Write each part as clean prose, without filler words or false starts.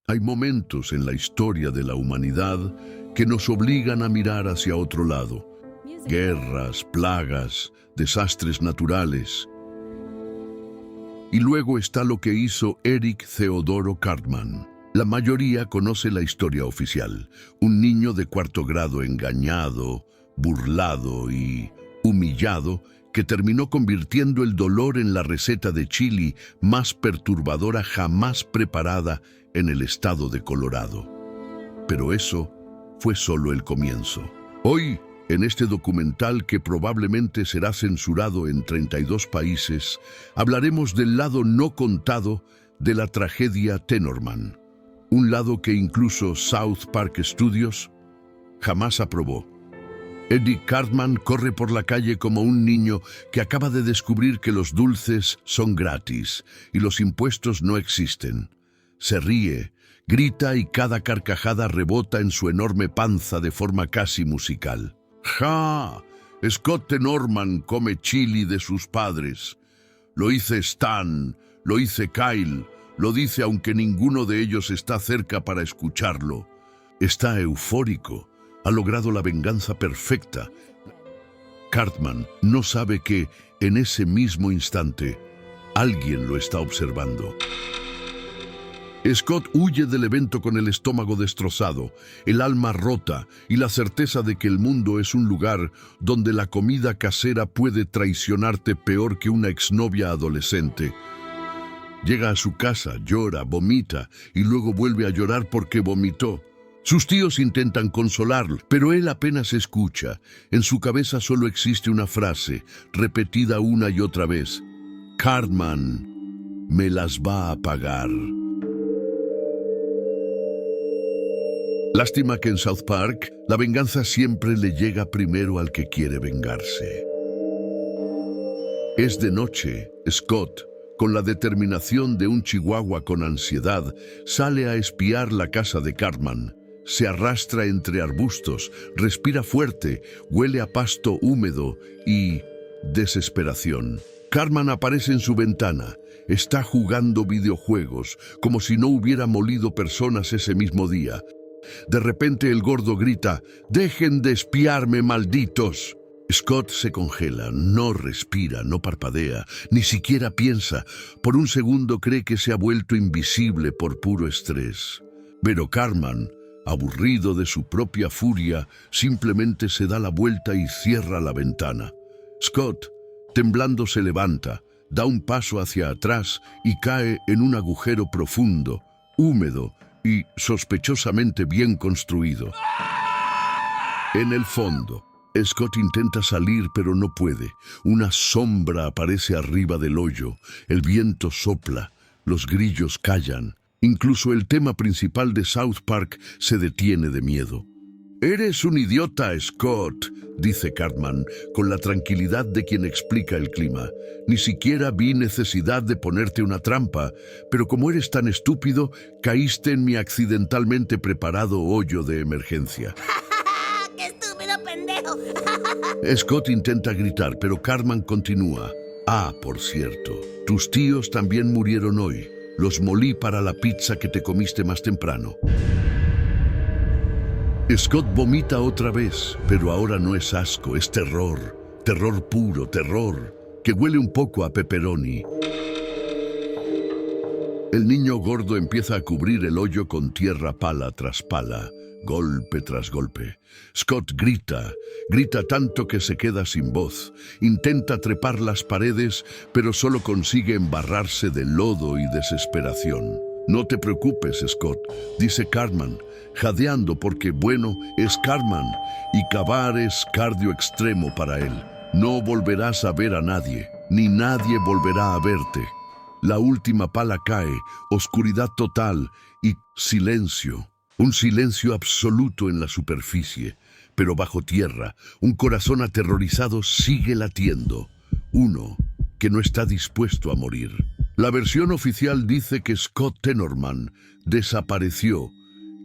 Hay momentos en la historia de la humanidad que nos obligan a mirar hacia otro lado. Guerras, plagas, desastres naturales. Y luego está lo que hizo Erich Theodoro Cartman. La mayoría conoce la historia oficial. Un niño de cuarto grado engañado, burlado y humillado que terminó convirtiendo el dolor en la receta de chili más perturbadora jamás preparada en el estado de Colorado. Pero eso fue solo el comienzo. Hoy, en este documental que probablemente será censurado en 32 países, hablaremos del lado no contado de la tragedia Tenorman. Un lado que incluso South Park Studios jamás aprobó. Eddie Cartman corre por la calle como un niño que acaba de descubrir que los dulces son gratis y los impuestos no existen. Se ríe, grita y cada carcajada rebota en su enorme panza de forma casi musical. ¡Ja! Scott Tenorman come chili de sus padres. Lo hice Stan, lo hice Kyle, lo dice aunque ninguno de ellos está cerca para escucharlo. Está eufórico. Ha logrado la venganza perfecta. Cartman no sabe que, en ese mismo instante, alguien lo está observando. Scott huye del evento con el estómago destrozado, el alma rota y la certeza de que el mundo es un lugar donde la comida casera puede traicionarte peor que una exnovia adolescente. Llega a su casa, llora, vomita y luego vuelve a llorar porque vomitó. Sus tíos intentan consolarlo, pero él apenas escucha. En su cabeza solo existe una frase, repetida una y otra vez. Cartman me las va a pagar. Lástima que en South Park, la venganza siempre le llega primero al que quiere vengarse. Es de noche. Scott, con la determinación de un chihuahua con ansiedad, sale a espiar la casa de Cartman. Se arrastra entre arbustos, respira fuerte, huele a pasto húmedo y desesperación. Cartman aparece en su ventana. Está jugando videojuegos, como si no hubiera molido personas ese mismo día. De repente el gordo grita, «¡Dejen de espiarme, malditos!». Scott se congela, no respira, no parpadea, ni siquiera piensa. Por un segundo cree que se ha vuelto invisible por puro estrés. Pero Cartman, aburrido de su propia furia, simplemente se da la vuelta y cierra la ventana. Scott, temblando, se levanta, da un paso hacia atrás y cae en un agujero profundo, húmedo y sospechosamente bien construido. En el fondo, Scott intenta salir pero no puede. Una sombra aparece arriba del hoyo, el viento sopla, los grillos callan. Incluso el tema principal de South Park se detiene de miedo. «Eres un idiota, Scott», dice Cartman, con la tranquilidad de quien explica el clima. «Ni siquiera vi necesidad de ponerte una trampa, pero como eres tan estúpido, caíste en mi accidentalmente preparado hoyo de emergencia». ¡Qué estúpido pendejo! Scott intenta gritar, pero Cartman continúa. «Ah, por cierto, tus tíos también murieron hoy. Los molí para la pizza que te comiste más temprano». Scott vomita otra vez, pero ahora no es asco, es terror. Terror puro, terror, que huele un poco a pepperoni. El niño gordo empieza a cubrir el hoyo con tierra pala tras pala, golpe tras golpe. Scott grita tanto que se queda sin voz. Intenta trepar las paredes, pero solo consigue embarrarse de lodo y desesperación. «No te preocupes, Scott», dice Cartman, jadeando porque, bueno, es Cartman y cavar es cardio extremo para él. No volverás a ver a nadie, ni nadie volverá a verte. La última pala cae, oscuridad total y silencio. Un silencio absoluto en la superficie, pero bajo tierra, un corazón aterrorizado sigue latiendo. Uno que no está dispuesto a morir. La versión oficial dice que Scott Tenorman desapareció,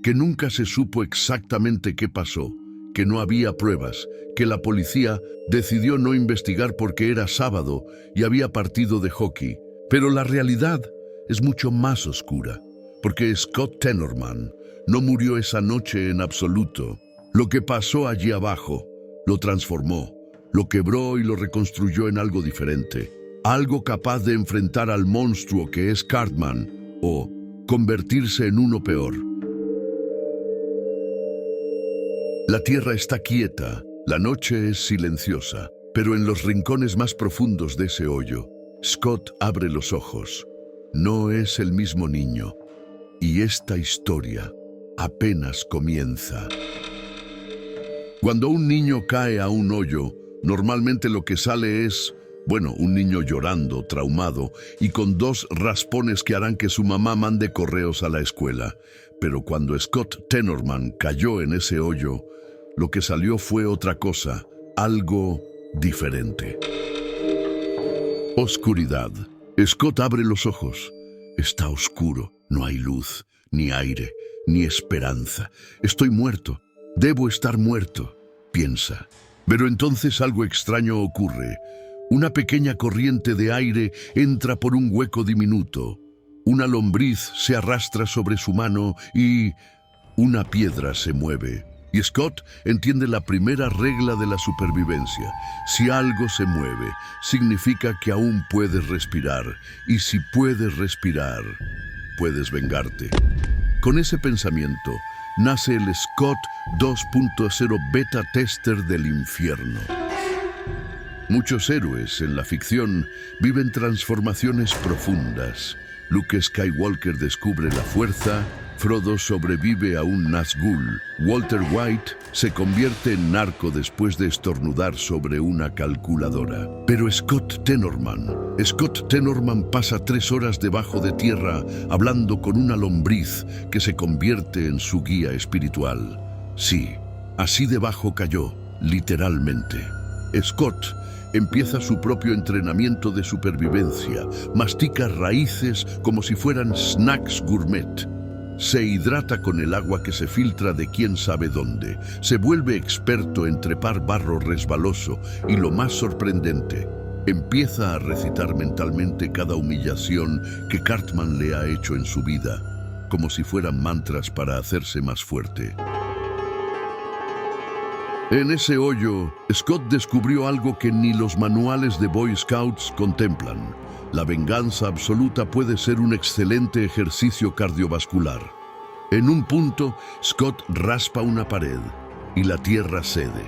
que nunca se supo exactamente qué pasó, que no había pruebas, que la policía decidió no investigar porque era sábado y había partido de hockey. Pero la realidad es mucho más oscura. porque Scott Tenorman no murió esa noche en absoluto. Lo que pasó allí abajo lo transformó, lo quebró y lo reconstruyó en algo diferente, algo capaz de enfrentar al monstruo que es Cartman o convertirse en uno peor. La tierra está quieta, la noche es silenciosa, pero en los rincones más profundos de ese hoyo, Scott abre los ojos. No es el mismo niño, y esta historia apenas comienza. Cuando un niño cae a un hoyo, normalmente lo que sale es, un niño llorando, traumado, y con 2 raspones que harán que su mamá mande correos a la escuela. Pero cuando Scott Tenorman cayó en ese hoyo, lo que salió fue otra cosa, algo diferente. Oscuridad. Scott abre los ojos. Está oscuro, no hay luz, ni aire, ni esperanza. Estoy muerto, debo estar muerto, piensa. Pero entonces algo extraño ocurre. Una pequeña corriente de aire entra por un hueco diminuto. Una lombriz se arrastra sobre su mano y una piedra se mueve. Y Scott entiende la primera regla de la supervivencia. Si algo se mueve, significa que aún puedes respirar. Y si puedes respirar, puedes vengarte. Con ese pensamiento, nace el Scott 2.0 Beta Tester del infierno. Muchos héroes en la ficción viven transformaciones profundas. Luke Skywalker descubre la fuerza, Frodo sobrevive a un Nazgûl, Walter White se convierte en narco después de estornudar sobre una calculadora. Pero Scott Tenorman pasa 3 horas debajo de tierra hablando con una lombriz que se convierte en su guía espiritual. Sí, así debajo cayó, literalmente. Scott empieza su propio entrenamiento de supervivencia, mastica raíces como si fueran snacks gourmet. Se hidrata con el agua que se filtra de quién sabe dónde. Se vuelve experto en trepar barro resbaloso y, lo más sorprendente, empieza a recitar mentalmente cada humillación que Cartman le ha hecho en su vida, como si fueran mantras para hacerse más fuerte. En ese hoyo, Scott descubrió algo que ni los manuales de Boy Scouts contemplan. La venganza absoluta puede ser un excelente ejercicio cardiovascular. En un punto, Scott raspa una pared y la tierra cede.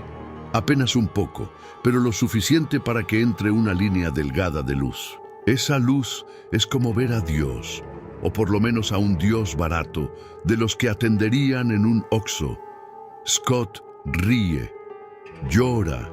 Apenas un poco, pero lo suficiente para que entre una línea delgada de luz. Esa luz es como ver a Dios, o por lo menos a un Dios barato, de los que atenderían en un Oxxo. Scott ríe, llora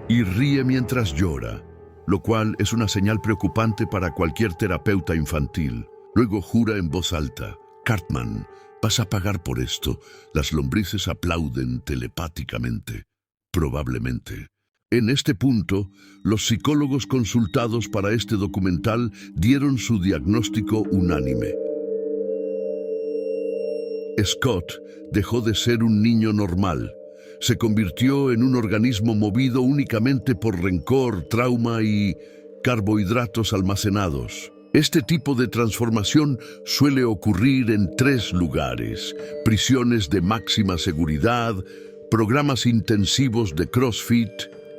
y ríe mientras llora, lo cual es una señal preocupante para cualquier terapeuta infantil. Luego jura en voz alta: Cartman, vas a pagar por esto. Las lombrices aplauden telepáticamente. Probablemente. En este punto, los psicólogos consultados para este documental dieron su diagnóstico unánime. Scott dejó de ser un niño normal. Se convirtió en un organismo movido únicamente por rencor, trauma y carbohidratos almacenados. Este tipo de transformación suele ocurrir en 3 lugares: prisiones de máxima seguridad, programas intensivos de CrossFit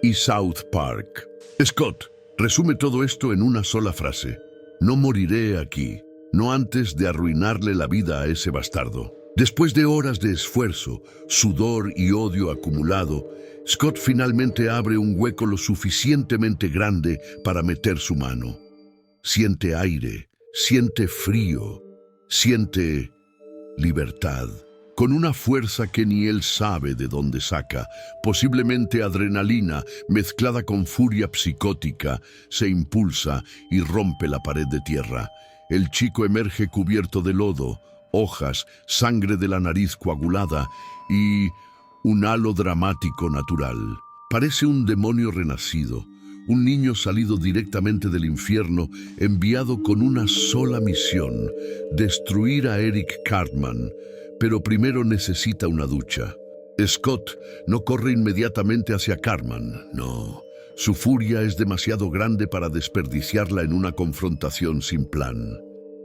y South Park. Scott resume todo esto en una sola frase: no moriré aquí, no antes de arruinarle la vida a ese bastardo. Después de horas de esfuerzo, sudor y odio acumulado, Scott finalmente abre un hueco lo suficientemente grande para meter su mano. Siente aire, siente frío, siente libertad, con una fuerza que ni él sabe de dónde saca. Posiblemente adrenalina mezclada con furia psicótica, se impulsa y rompe la pared de tierra. El chico emerge cubierto de lodo, hojas, sangre de la nariz coagulada y un halo dramático natural. Parece un demonio renacido, un niño salido directamente del infierno, enviado con una sola misión: destruir a Eric Cartman. Pero primero necesita una ducha. Scott no corre inmediatamente hacia Cartman, no. Su furia es demasiado grande para desperdiciarla en una confrontación sin plan.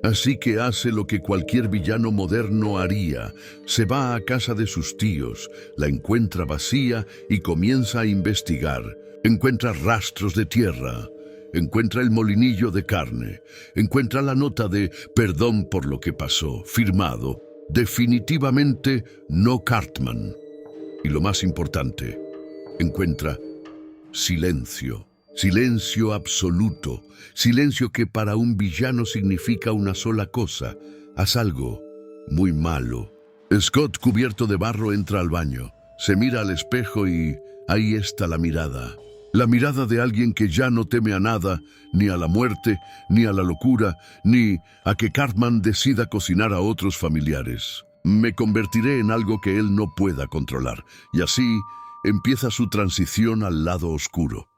Así que hace lo que cualquier villano moderno haría. Se va a casa de sus tíos, la encuentra vacía y comienza a investigar. Encuentra rastros de tierra, encuentra el molinillo de carne, encuentra la nota de perdón por lo que pasó, firmado, definitivamente no Cartman. Y lo más importante, encuentra silencio. Silencio absoluto, silencio que para un villano significa una sola cosa: haz algo muy malo. Scott, cubierto de barro, entra al baño, se mira al espejo y ahí está la mirada. La mirada de alguien que ya no teme a nada, ni a la muerte, ni a la locura, ni a que Cartman decida cocinar a otros familiares. Me convertiré en algo que él no pueda controlar, y así empieza su transición al lado oscuro.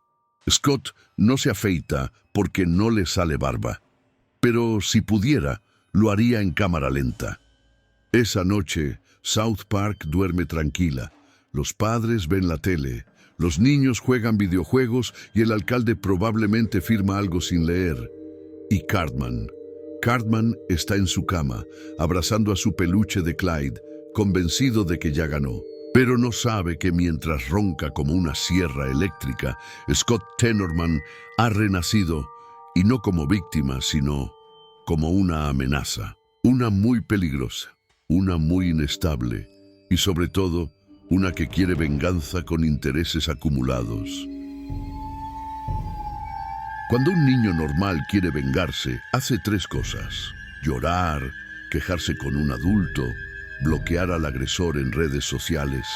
Scott no se afeita porque no le sale barba, pero si pudiera, lo haría en cámara lenta. Esa noche, South Park duerme tranquila. Los padres ven la tele, los niños juegan videojuegos y el alcalde probablemente firma algo sin leer. Y Cartman está en su cama, abrazando a su peluche de Clyde, convencido de que ya ganó. Pero no sabe que mientras ronca como una sierra eléctrica, Scott Tenorman ha renacido, y no como víctima, sino como una amenaza. Una muy peligrosa, una muy inestable, y sobre todo, una que quiere venganza con intereses acumulados. Cuando un niño normal quiere vengarse, hace tres cosas: llorar, quejarse con un adulto, bloquear al agresor en redes sociales.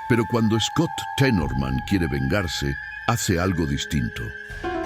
Pero cuando Scott Tenorman quiere vengarse, hace algo distinto.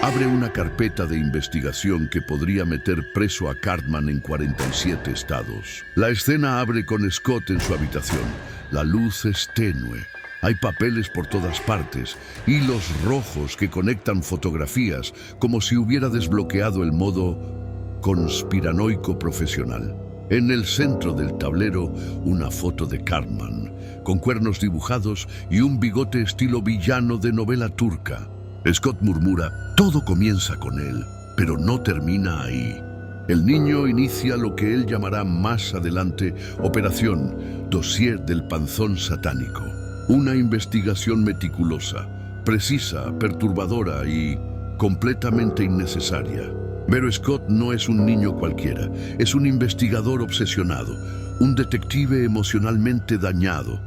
Abre una carpeta de investigación que podría meter preso a Cartman en 47 estados. La escena abre con Scott en su habitación. La luz es tenue. Hay papeles por todas partes, hilos rojos que conectan fotografías, como si hubiera desbloqueado el modo conspiranoico profesional. En el centro del tablero, una foto de Cartman, con cuernos dibujados y un bigote estilo villano de novela turca. Scott murmura: todo comienza con él, pero no termina ahí. El niño inicia lo que él llamará más adelante Operación Dossier del Panzón Satánico. Una investigación meticulosa, precisa, perturbadora y completamente innecesaria. Pero Scott no es un niño cualquiera, es un investigador obsesionado, un detective emocionalmente dañado,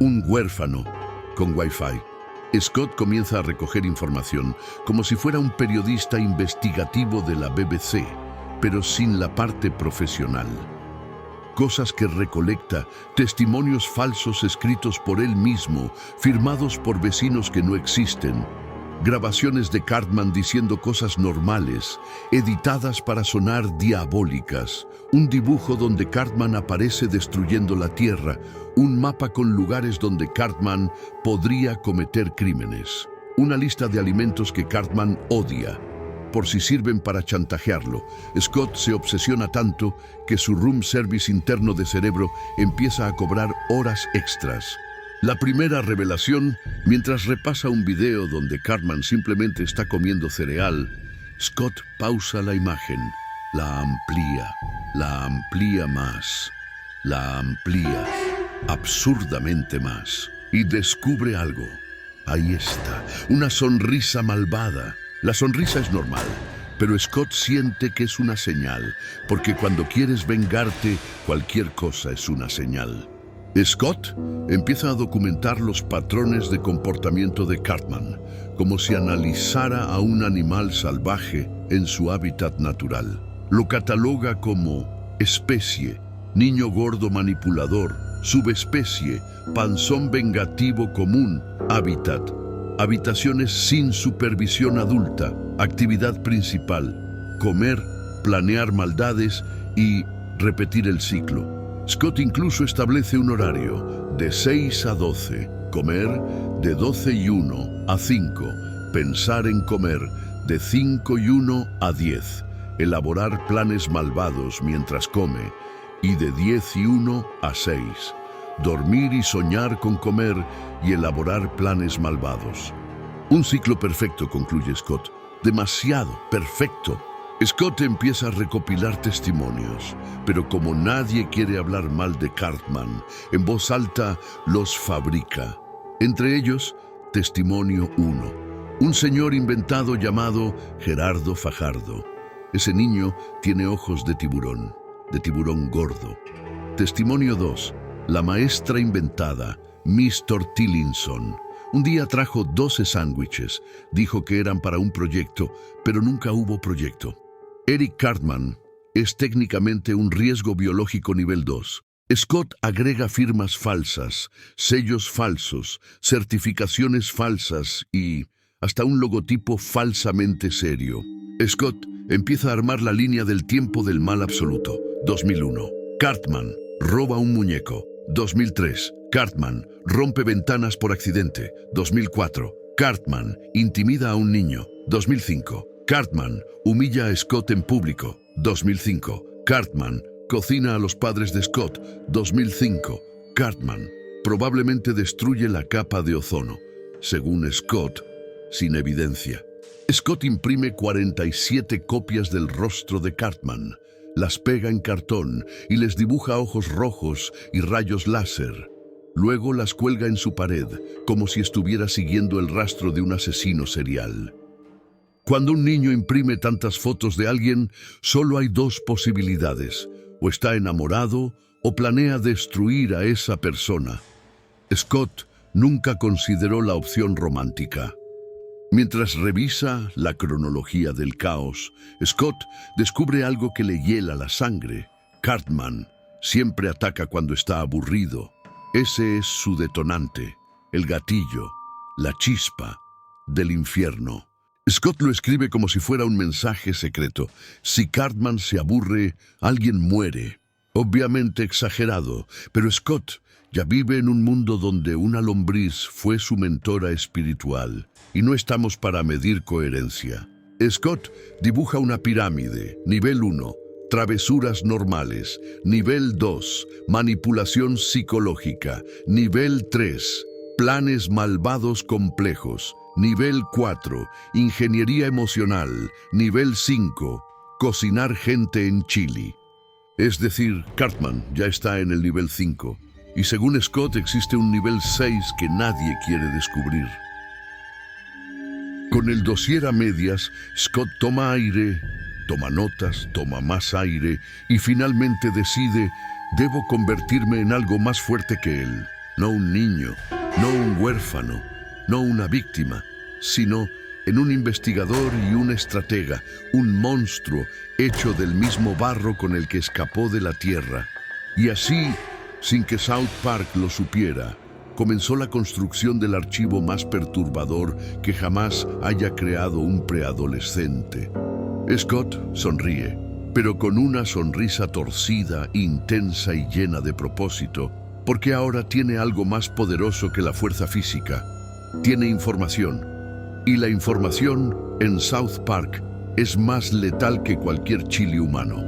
un huérfano con Wi-Fi. Scott comienza a recoger información como si fuera un periodista investigativo de la BBC, pero sin la parte profesional. Cosas que recolecta, testimonios falsos escritos por él mismo, firmados por vecinos que no existen, grabaciones de Cartman diciendo cosas normales, editadas para sonar diabólicas, un dibujo donde Cartman aparece destruyendo la tierra, un mapa con lugares donde Cartman podría cometer crímenes, una lista de alimentos que Cartman odia, por si sirven para chantajearlo. Scott se obsesiona tanto que su room service interno de cerebro empieza a cobrar horas extras. La primera revelación, mientras repasa un video donde Cartman simplemente está comiendo cereal, Scott pausa la imagen, la amplía más, la amplía absurdamente más, y descubre algo. Ahí está, una sonrisa malvada. La sonrisa es normal, pero Scott siente que es una señal, porque cuando quieres vengarte, cualquier cosa es una señal. Scott empieza a documentar los patrones de comportamiento de Cartman, como si analizara a un animal salvaje en su hábitat natural. Lo cataloga como especie, niño gordo manipulador, subespecie, panzón vengativo común, hábitat, habitaciones sin supervisión adulta, actividad principal, comer, planear maldades y repetir el ciclo. Scott incluso establece un horario de 6 a 12, comer de 12 y 1 a 5, pensar en comer de 5 y 1 a 10, elaborar planes malvados mientras come y de 10 y 1 a 6, dormir y soñar con comer y elaborar planes malvados. Un ciclo perfecto, concluye Scott, demasiado perfecto. Scott empieza a recopilar testimonios, pero como nadie quiere hablar mal de Cartman, en voz alta los fabrica. Entre ellos, testimonio 1. Un señor inventado llamado Gerardo Fajardo. Ese niño tiene ojos de tiburón gordo. Testimonio 2. La maestra inventada, Miss Tortillinson. Un día trajo 12 sándwiches. Dijo que eran para un proyecto, pero nunca hubo proyecto. Eric Cartman es técnicamente un riesgo biológico nivel 2. Scott agrega firmas falsas, sellos falsos, certificaciones falsas y hasta un logotipo falsamente serio. Scott empieza a armar la línea del tiempo del mal absoluto. 2001. Cartman roba un muñeco. 2003. Cartman rompe ventanas por accidente. 2004. Cartman intimida a un niño. 2005. Cartman humilla a Scott en público. 2005. Cartman cocina a los padres de Scott. 2005. Cartman probablemente destruye la capa de ozono. Según Scott, sin evidencia. Scott imprime 47 copias del rostro de Cartman, las pega en cartón y les dibuja ojos rojos y rayos láser. Luego las cuelga en su pared, como si estuviera siguiendo el rastro de un asesino serial. Cuando un niño imprime tantas fotos de alguien, solo hay dos posibilidades: o está enamorado o planea destruir a esa persona. Scott nunca consideró la opción romántica. Mientras revisa la cronología del caos, Scott descubre algo que le hiela la sangre. Cartman siempre ataca cuando está aburrido. Ese es su detonante, el gatillo, la chispa del infierno. Scott lo escribe como si fuera un mensaje secreto. Si Cartman se aburre, alguien muere. Obviamente exagerado, pero Scott ya vive en un mundo donde una lombriz fue su mentora espiritual, y no estamos para medir coherencia. Scott dibuja una pirámide, nivel 1, travesuras normales, nivel 2, manipulación psicológica, nivel 3, planes malvados complejos, nivel 4, ingeniería emocional, nivel 5, cocinar gente en chili. Es decir, Cartman ya está en el nivel 5. Y según Scott existe un nivel 6 que nadie quiere descubrir. Con el dossier a medias, Scott toma aire, toma notas, toma más aire y finalmente decide: debo convertirme en algo más fuerte que él. No un niño, no un huérfano, no una víctima, sino en un investigador y un estratega, un monstruo hecho del mismo barro con el que escapó de la Tierra. Y así, sin que South Park lo supiera, comenzó la construcción del archivo más perturbador que jamás haya creado un preadolescente. Scott sonríe, pero con una sonrisa torcida, intensa y llena de propósito, porque ahora tiene algo más poderoso que la fuerza física. Tiene información, y la información en South Park es más letal que cualquier chile humano.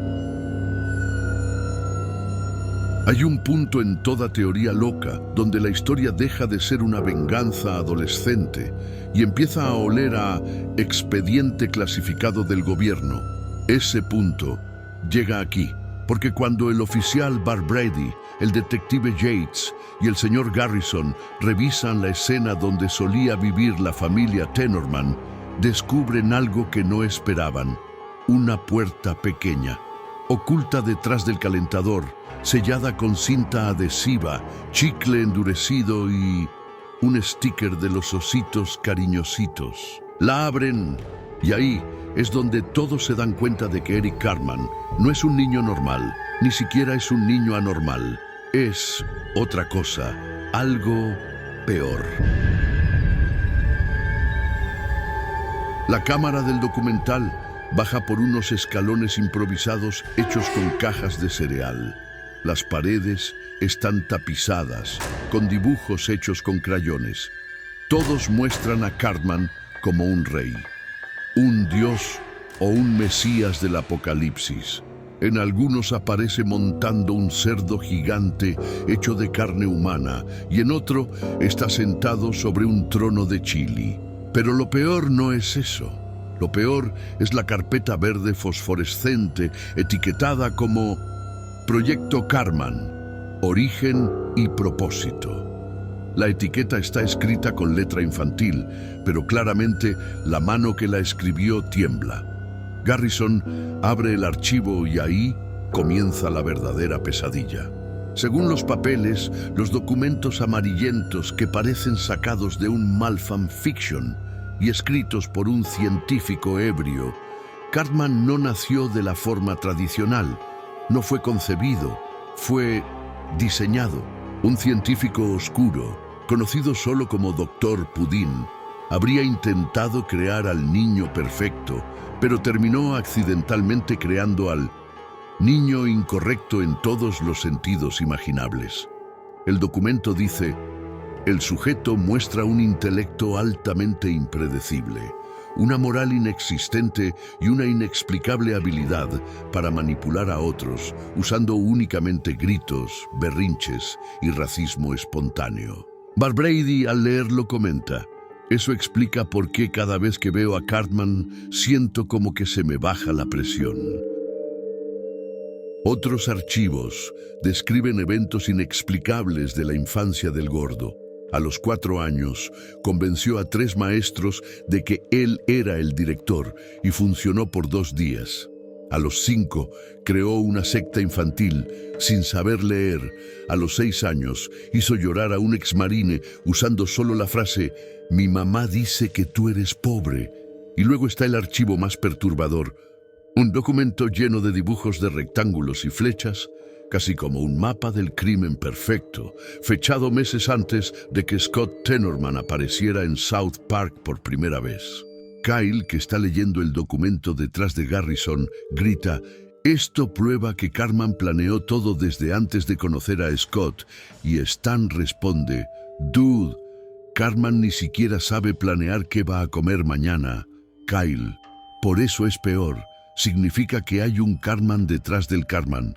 Hay un punto en toda teoría loca donde la historia deja de ser una venganza adolescente y empieza a oler a expediente clasificado del gobierno. Ese punto llega aquí, porque cuando el oficial Bar Brady, el detective Yates y el señor Garrison revisan la escena donde solía vivir la familia Tenorman, descubren algo que no esperaban: una puerta pequeña, oculta detrás del calentador, sellada con cinta adhesiva, chicle endurecido y un sticker de los ositos cariñositos. La abren y ahí es donde todos se dan cuenta de que Eric Cartman no es un niño normal, ni siquiera es un niño anormal. Es otra cosa, algo peor. La cámara del documental baja por unos escalones improvisados hechos con cajas de cereal. Las paredes están tapizadas con dibujos hechos con crayones. Todos muestran a Cartman como un rey, un dios o un mesías del apocalipsis. En algunos aparece montando un cerdo gigante hecho de carne humana y en otro está sentado sobre un trono de chili. Pero lo peor no es eso. Lo peor es la carpeta verde fosforescente etiquetada como Proyecto Cartman, origen y propósito. La etiqueta está escrita con letra infantil, pero claramente la mano que la escribió tiembla. Garrison abre el archivo y ahí comienza la verdadera pesadilla. Según los papeles, los documentos amarillentos que parecen sacados de un mal fanfiction y escritos por un científico ebrio, Cartman no nació de la forma tradicional, no fue concebido, fue diseñado. Un científico oscuro, conocido solo como Dr. Pudin, habría intentado crear al niño perfecto, pero terminó accidentalmente creando al niño incorrecto en todos los sentidos imaginables. El documento dice: el sujeto muestra un intelecto altamente impredecible, una moral inexistente y una inexplicable habilidad para manipular a otros, usando únicamente gritos, berrinches y racismo espontáneo. Barbrady, al leerlo, comenta: eso explica por qué cada vez que veo a Cartman siento como que se me baja la presión. Otros archivos describen eventos inexplicables de la infancia del gordo. A los 4 años, convenció a 3 maestros de que él era el director y funcionó por 2 días. A los 5, creó una secta infantil sin saber leer. A los 6 años, hizo llorar a un exmarine usando solo la frase «Mi mamá dice que tú eres pobre». Y luego está el archivo más perturbador, un documento lleno de dibujos de rectángulos y flechas, casi como un mapa del crimen perfecto, fechado meses antes de que Scott Tenorman apareciera en South Park por primera vez. Kyle, que está leyendo el documento detrás de Garrison, grita: «Esto prueba que Cartman planeó todo desde antes de conocer a Scott», y Stan responde: «Dude, Cartman ni siquiera sabe planear qué va a comer mañana». Kyle: «Por eso es peor. Significa que hay un Cartman detrás del Cartman».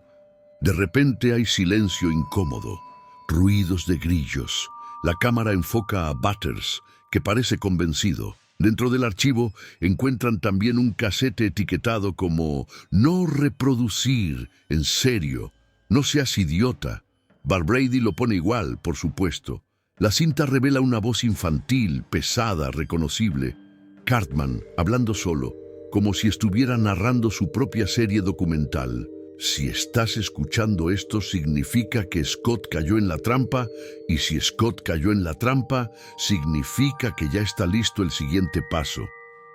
De repente hay silencio incómodo, ruidos de grillos. La cámara enfoca a Butters, que parece convencido. Dentro del archivo encuentran también un casete etiquetado como «No reproducir, en serio, no seas idiota». Barbrady lo pone igual, por supuesto. La cinta revela una voz infantil, pesada, reconocible. Cartman, hablando solo, como si estuviera narrando su propia serie documental. Si estás escuchando esto, significa que Scott cayó en la trampa, y si Scott cayó en la trampa, significa que ya está listo el siguiente paso.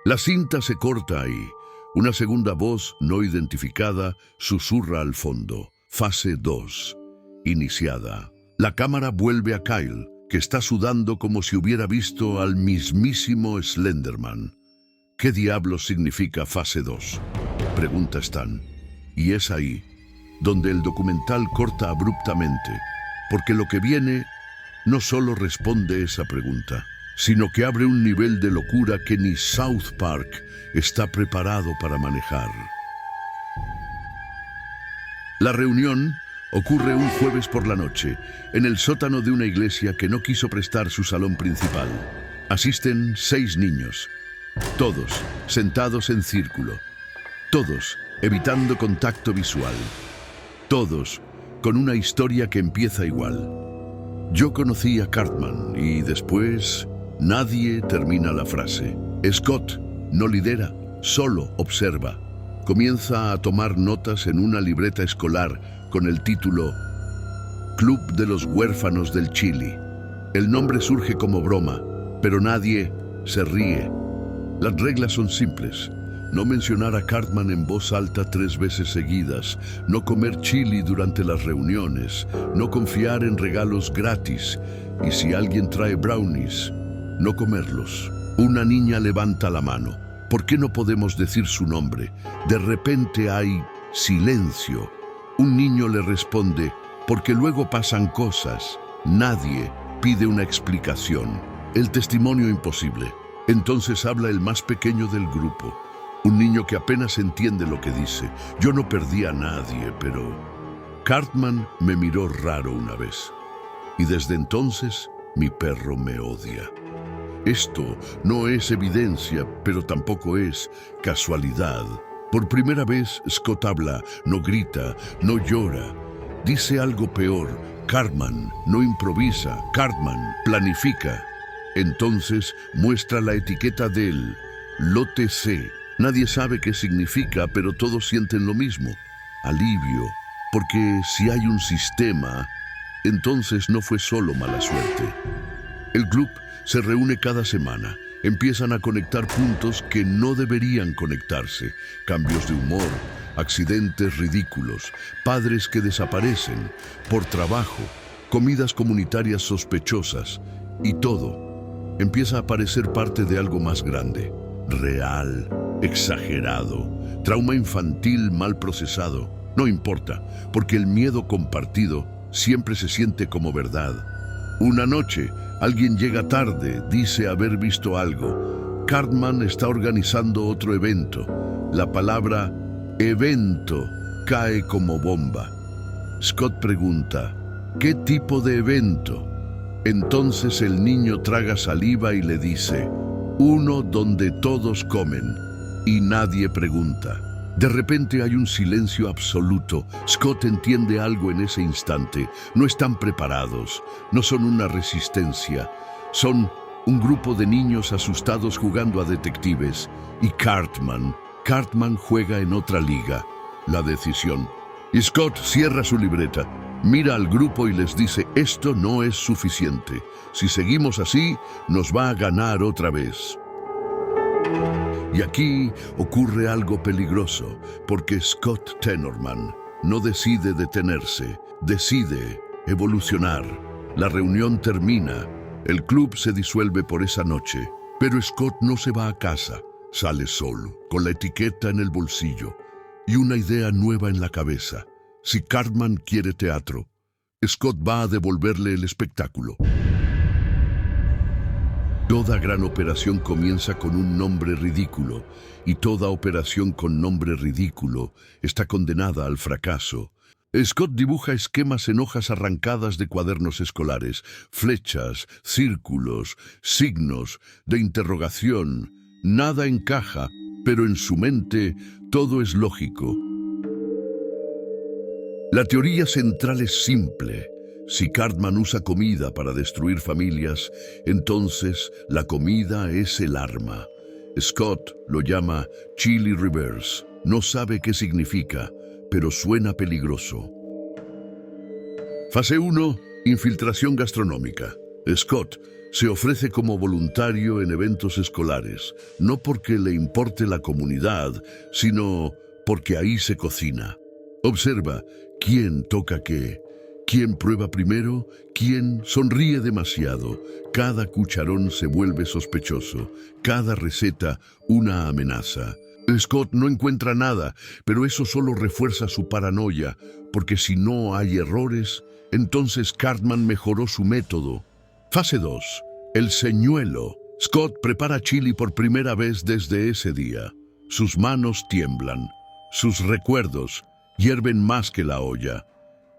La cinta se corta ahí. Una segunda voz, no identificada, susurra al fondo. Fase 2. Iniciada. La cámara vuelve a Kyle, que está sudando como si hubiera visto al mismísimo Slenderman. ¿Qué diablos significa fase 2?, pregunta Stan. Y es ahí donde el documental corta abruptamente, porque lo que viene no solo responde esa pregunta, sino que abre un nivel de locura que ni South Park está preparado para manejar. La reunión ocurre un jueves por la noche, en el sótano de una iglesia que no quiso prestar su salón principal. Asisten 6 niños, todos sentados en círculo, todos evitando contacto visual, todos con una historia que empieza igual. Yo conocí a Cartman y después nadie termina la frase. Scott no lidera, solo observa. Comienza a tomar notas en una libreta escolar con el título Club de los Huérfanos del Chili. El nombre surge como broma, pero nadie se ríe. Las reglas son simples. No mencionar a Cartman en voz alta 3 veces seguidas, no comer chili durante las reuniones, no confiar en regalos gratis, y si alguien trae brownies, no comerlos. Una niña levanta la mano. ¿Por qué no podemos decir su nombre? De repente hay silencio. Un niño le responde: porque luego pasan cosas. Nadie pide una explicación. El testimonio imposible. Entonces habla el más pequeño del grupo. Un niño que apenas entiende lo que dice. Yo no perdí a nadie, pero Cartman me miró raro una vez. Y desde entonces mi perro me odia. Esto no es evidencia, pero tampoco es casualidad. Por primera vez, Scott habla, no grita, no llora. Dice algo peor. Cartman no improvisa, Cartman planifica. Entonces muestra la etiqueta del lote C. Nadie sabe qué significa, pero todos sienten lo mismo. Alivio, porque si hay un sistema, entonces no fue solo mala suerte. El club se reúne cada semana. Empiezan a conectar puntos que no deberían conectarse. Cambios de humor, accidentes ridículos, padres que desaparecen por trabajo, comidas comunitarias sospechosas y todo empieza a parecer parte de algo más grande, real, exagerado, trauma infantil mal procesado. No importa, porque el miedo compartido siempre se siente como verdad. Una noche, alguien llega tarde, dice haber visto algo. Cartman está organizando otro evento. La palabra evento cae como bomba. Scott pregunta, ¿qué tipo de evento? Entonces el niño traga saliva y le dice, uno donde todos comen y nadie pregunta. De repente hay un silencio absoluto. Scott entiende algo en ese instante. No están preparados, no son una resistencia. Son un grupo de niños asustados jugando a detectives. Y Cartman juega en otra liga. La decisión. Y Scott cierra su libreta, mira al grupo y les dice, esto no es suficiente. Si seguimos así, nos va a ganar otra vez. Y aquí ocurre algo peligroso, porque Scott Tenorman no decide detenerse, decide evolucionar. La reunión termina, el club se disuelve por esa noche, pero Scott no se va a casa, sale solo, con la etiqueta en el bolsillo y una idea nueva en la cabeza. Si Cartman quiere teatro, Scott va a devolverle el espectáculo. Toda gran operación comienza con un nombre ridículo, y toda operación con nombre ridículo está condenada al fracaso. Scott dibuja esquemas en hojas arrancadas de cuadernos escolares, flechas, círculos, signos de interrogación. Nada encaja, pero en su mente todo es lógico. La teoría central es simple. Si Cartman usa comida para destruir familias, entonces la comida es el arma. Scott lo llama Chili Reverse. No sabe qué significa, pero suena peligroso. Fase 1. Infiltración gastronómica. Scott se ofrece como voluntario en eventos escolares, no porque le importe la comunidad, sino porque ahí se cocina. Observa quién toca qué. ¿Quién prueba primero? ¿Quién sonríe demasiado? Cada cucharón se vuelve sospechoso, cada receta una amenaza. Scott no encuentra nada, pero eso solo refuerza su paranoia, porque si no hay errores, entonces Cartman mejoró su método. Fase 2. El señuelo. Scott prepara chili por primera vez desde ese día. Sus manos tiemblan. Sus recuerdos hierven más que la olla.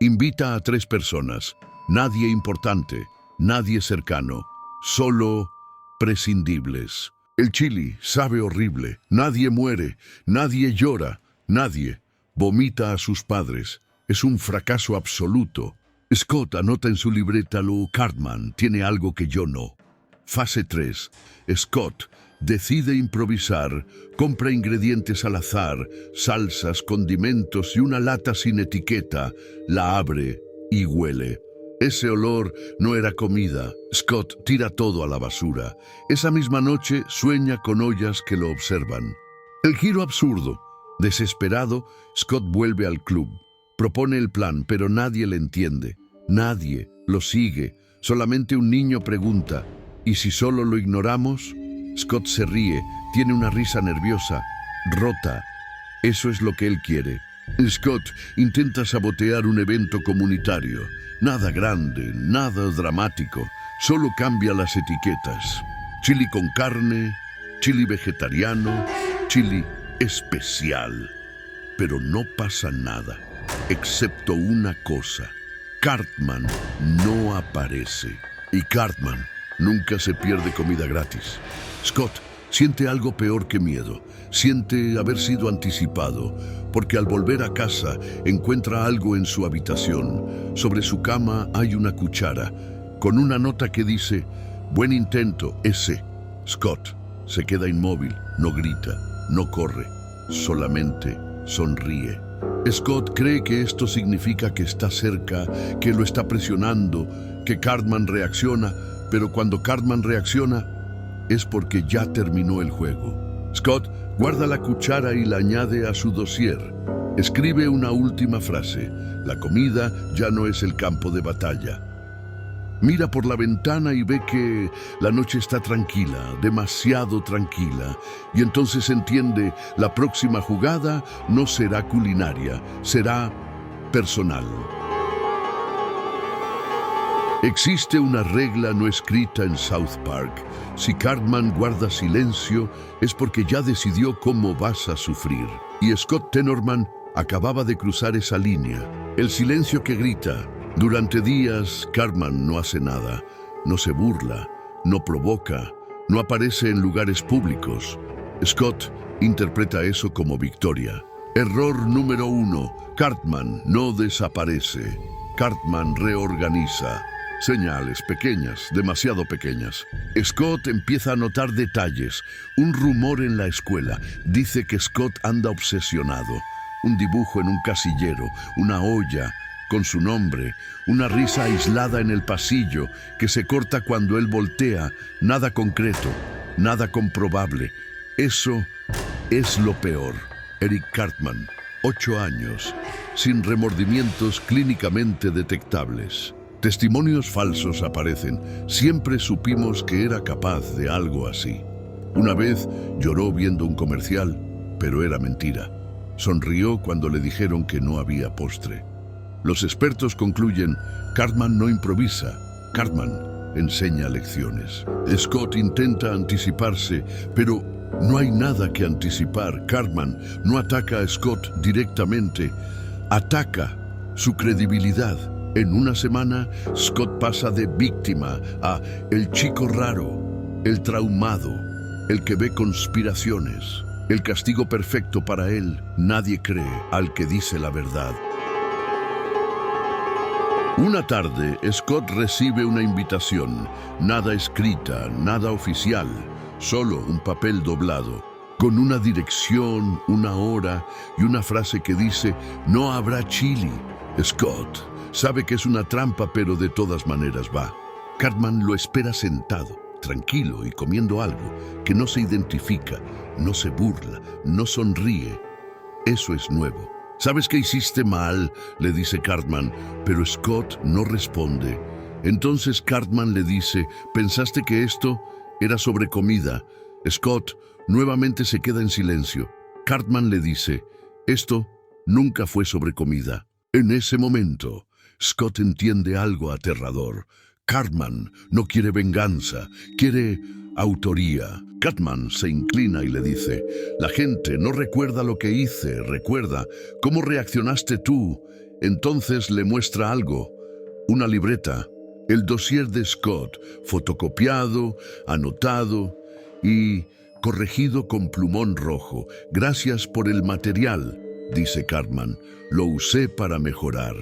Invita a 3 personas, nadie importante, nadie cercano, solo prescindibles. El chili sabe horrible, nadie muere, nadie llora, nadie vomita a sus padres. Es un fracaso absoluto. Scott anota en su libreta lo Cartman tiene algo que yo no. Fase 3. Scott decide improvisar, compra ingredientes al azar, salsas, condimentos y una lata sin etiqueta, la abre y huele. Ese olor no era comida. Scott tira todo a la basura. Esa misma noche sueña con ollas que lo observan. El giro absurdo. Desesperado, Scott vuelve al club. Propone el plan, pero nadie le entiende. Nadie lo sigue. Solamente un niño pregunta, ¿y si solo lo ignoramos? Scott se ríe, tiene una risa nerviosa, rota. Eso es lo que él quiere. Scott intenta sabotear un evento comunitario. Nada grande, nada dramático, solo cambia las etiquetas. Chili con carne, chili vegetariano, chili especial. Pero no pasa nada, excepto una cosa. Cartman no aparece. Y Cartman Nunca se pierde comida gratis. Scott siente algo peor que miedo. Siente haber sido anticipado, porque al volver a casa encuentra algo en su habitación. Sobre su cama hay una cuchara, con una nota que dice: «Buen intento, ese». Scott se queda inmóvil, no grita, no corre, solamente sonríe. Scott cree que esto significa que está cerca, que lo está presionando, que Cartman reacciona, pero cuando Cartman reacciona es porque ya terminó el juego. Scott guarda la cuchara y la añade a su dossier. Escribe una última frase: «La comida ya no es el campo de batalla». Mira por la ventana y ve que la noche está tranquila, demasiado tranquila, y entonces entiende: la próxima jugada no será culinaria, será personal. Existe una regla no escrita en South Park: si Cartman guarda silencio es porque ya decidió cómo vas a sufrir. Y Scott Tenorman acababa de cruzar esa línea. El silencio que grita. Durante días, Cartman no hace nada, no se burla, no provoca, no aparece en lugares públicos. Scott interpreta eso como victoria. Error número 1. Cartman no desaparece. Cartman reorganiza. Señales pequeñas, demasiado pequeñas. Scott empieza a notar detalles. Un rumor en la escuela dice que Scott anda obsesionado. Un dibujo en un casillero, una olla con su nombre, una risa aislada en el pasillo que se corta cuando él voltea. Nada concreto, nada comprobable. Eso es lo peor. Eric Cartman, 8 años, sin remordimientos clínicamente detectables. Testimonios falsos aparecen. Siempre supimos que era capaz de algo así. Una vez lloró viendo un comercial, pero era mentira. Sonrió cuando le dijeron que no había postre. Los expertos concluyen: Cartman no improvisa, Cartman enseña lecciones. Scott intenta anticiparse, pero no hay nada que anticipar. Cartman no ataca a Scott directamente, ataca su credibilidad. En una semana, Scott pasa de víctima a el chico raro, el traumado, el que ve conspiraciones. El castigo perfecto para él: nadie cree al que dice la verdad. Una tarde, Scott recibe una invitación, nada escrita, nada oficial, solo un papel doblado, con una dirección, una hora y una frase que dice: «No habrá chili». Scott sabe que es una trampa, pero de todas maneras va. Cartman lo espera sentado, tranquilo y comiendo algo, que no se identifica, no se burla, no sonríe. Eso es nuevo. «¿Sabes que hiciste mal?», le dice Cartman, pero Scott no responde. Entonces Cartman le dice: «¿Pensaste que esto era sobre comida?». Scott nuevamente se queda en silencio. Cartman le dice: «Esto nunca fue sobre comida». En ese momento, Scott entiende algo aterrador. Cartman no quiere venganza, quiere autoría. Cartman se inclina y le dice: «La gente no recuerda lo que hice, recuerda cómo reaccionaste tú». Entonces le muestra algo, una libreta, el dossier de Scott, fotocopiado, anotado y corregido con plumón rojo. «Gracias por el material», dice Cartman, «lo usé para mejorar».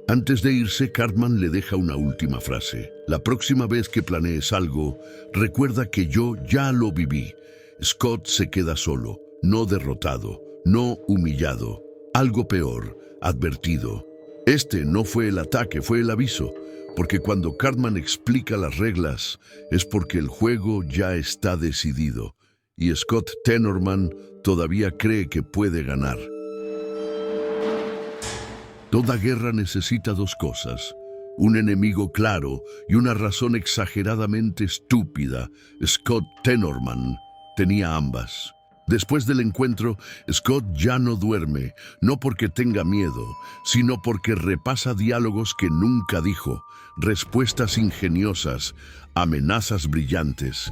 Antes de irse, Cartman le deja una última frase: «La próxima vez que planees algo, recuerda que yo ya lo viví». Scott se queda solo, no derrotado, no humillado. Algo peor, advertido. Este no fue el ataque, fue el aviso. Porque cuando Cartman explica las reglas, es porque el juego ya está decidido. Y Scott Tenorman todavía cree que puede ganar. Toda guerra necesita dos cosas: un enemigo claro y una razón exageradamente estúpida. Scott Tenorman tenía ambas. Después del encuentro, Scott ya no duerme, no porque tenga miedo, sino porque repasa diálogos que nunca dijo, respuestas ingeniosas, amenazas brillantes,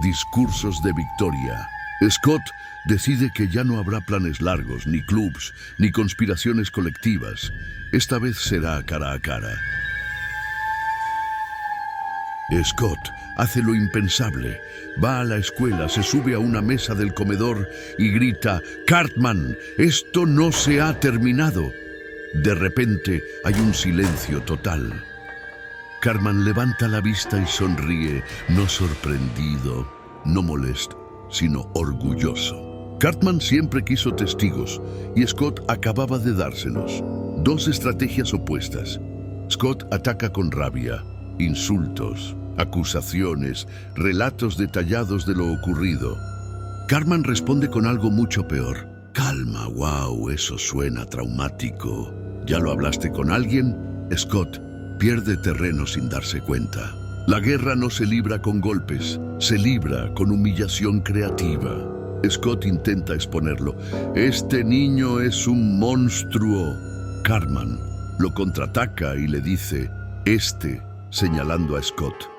discursos de victoria. Scott decide que ya no habrá planes largos, ni clubs, ni conspiraciones colectivas. Esta vez será cara a cara. Scott hace lo impensable. Va a la escuela, se sube a una mesa del comedor y grita: «Cartman, esto no se ha terminado». De repente hay un silencio total. Cartman levanta la vista y sonríe, no sorprendido, no molesto, sino orgulloso. Cartman siempre quiso testigos y Scott acababa de dárselos. Dos estrategias opuestas. Scott ataca con rabia, insultos, acusaciones, relatos detallados de lo ocurrido. Cartman responde con algo mucho peor. «Calma, wow, eso suena traumático. ¿Ya lo hablaste con alguien?» Scott pierde terreno sin darse cuenta. La guerra no se libra con golpes, se libra con humillación creativa. Scott intenta exponerlo. «Este niño es un monstruo». Cartman lo contraataca y le dice: señalando a Scott,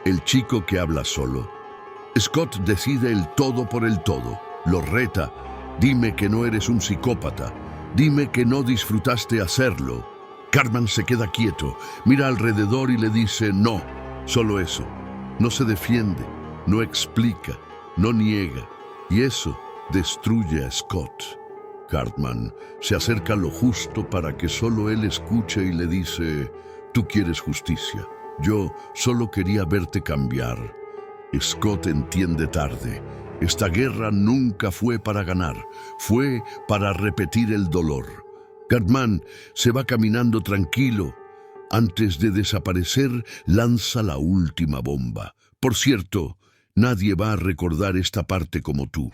el chico que habla solo. Scott decide el todo por el todo. Lo reta: «Dime que no eres un psicópata. Dime que no disfrutaste hacerlo». Cartman se queda quieto, mira alrededor y le dice: «No, solo eso». No se defiende, no explica, no niega. Y eso destruye a Scott. Cartman se acerca lo justo para que solo él escuche y le dice: «Tú quieres justicia. Yo solo quería verte cambiar». Scott entiende tarde. Esta guerra nunca fue para ganar, fue para repetir el dolor. Cartman se va caminando tranquilo. Antes de desaparecer, lanza la última bomba. Por cierto, nadie va a recordar esta parte como tú.